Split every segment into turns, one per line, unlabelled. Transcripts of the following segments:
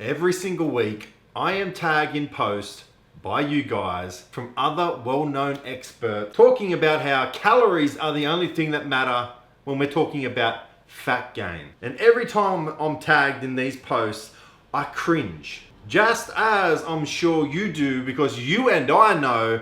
Every single week, I am tagged in posts by you guys from other well-known experts talking about how calories are the only thing that matter when we're talking about fat gain. And every time I'm tagged in these posts, I cringe. Just as I'm sure you do, because you and I know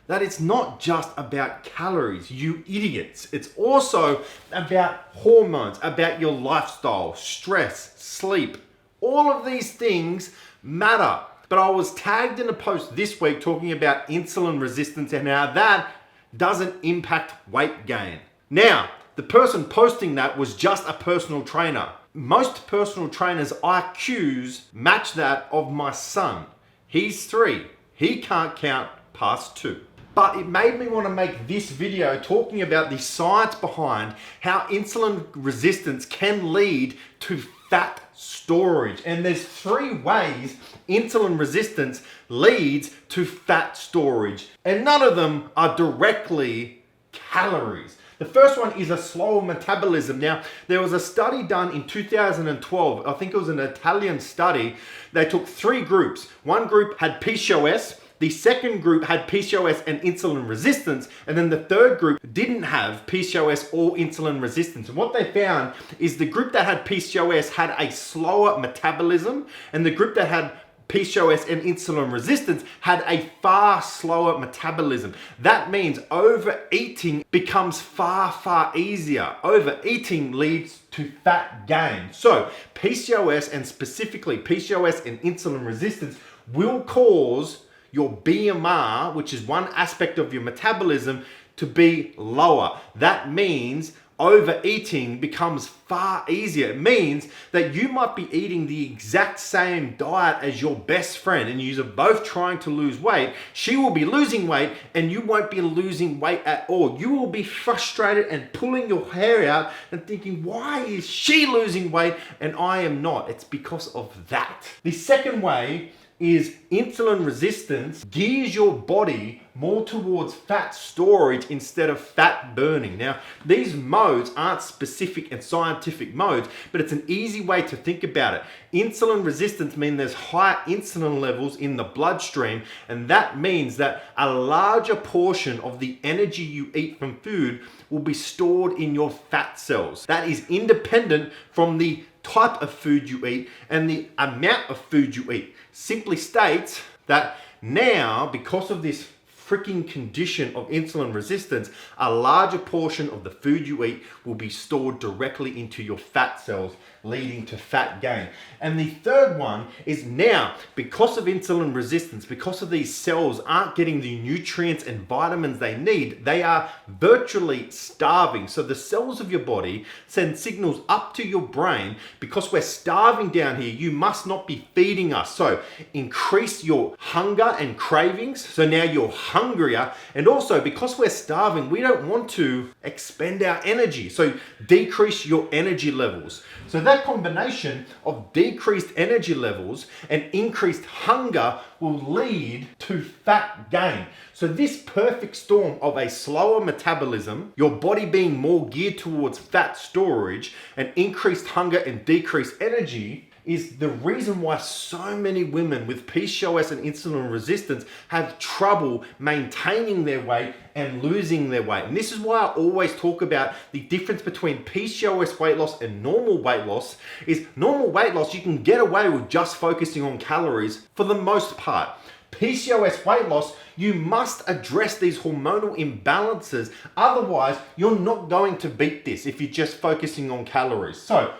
that it's not just about calories, you idiots. It's also about hormones, about your lifestyle, stress, sleep. All of these things matter. But I was tagged in a post this week talking about insulin resistance and how that doesn't impact weight gain. Now, the person posting that was just a personal trainer. Most personal trainers' IQs match that of my son. He's 3. He can't count past 2. But it made me want to make this video talking about the science behind how insulin resistance can lead to fat storage. And there's 3 ways insulin resistance leads to fat storage. And none of them are directly calories. The first one is a slower metabolism. Now, there was a study done in 2012. I think it was an Italian study. They took 3 groups. One group had PCOS. The second group had PCOS and insulin resistance, and then the third group didn't have PCOS or insulin resistance. And what they found is the group that had PCOS had a slower metabolism, and the group that had PCOS and insulin resistance had a far slower metabolism. That means overeating becomes far easier. Overeating leads to fat gain. So PCOS, and specifically PCOS and insulin resistance, will cause your BMR, which is one aspect of your metabolism, to be lower. That means overeating becomes far easier. It means that you might be eating the exact same diet as your best friend and you're both trying to lose weight. She will be losing weight and you won't be losing weight at all. You will be frustrated and pulling your hair out and thinking, why is she losing weight and I am not? It's because of that. The second way is insulin resistance gears your body more towards fat storage instead of fat burning. Now, these modes aren't specific and scientific modes, but it's an easy way to think about it. Insulin resistance means there's higher insulin levels in the bloodstream, and that means that a larger portion of the energy you eat from food will be stored in your fat cells. That is independent from the type of food you eat and the amount of food you eat. Simply states that now, because of this freaking condition of insulin resistance, a larger portion of the food you eat will be stored directly into your fat cells, leading to fat gain. And the third one is now, because of insulin resistance, because of these cells aren't getting the nutrients and vitamins they need, they are virtually starving. So the cells of your body send signals up to your brain, because we're starving down here, you must not be feeding us. So increase your hunger and cravings. So now you're hungrier, and also because we're starving, we don't want to expend our energy, so decrease your energy levels. So that combination of decreased energy levels and increased hunger will lead to fat gain. So this perfect storm of a slower metabolism, your body being more geared towards fat storage, and increased hunger and decreased energy is the reason why so many women with PCOS and insulin resistance have trouble maintaining their weight and losing their weight. And this is why I always talk about the difference between PCOS weight loss and normal weight loss. Is normal weight loss, you can get away with just focusing on calories for the most part. PCOS weight loss, you must address these hormonal imbalances. Otherwise, you're not going to beat this if you're just focusing on calories. So,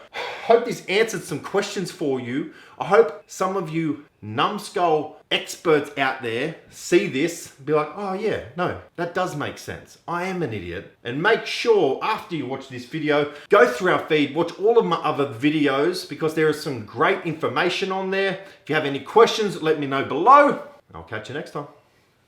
hope this answered some questions for you. I hope some of you numbskull experts out there see this, be like, oh yeah, no, that does make sense. I am an idiot. And make sure after you watch this video, go through our feed, watch all of my other videos, because there is some great information on there. If you have any questions, let me know below. I'll catch you next time.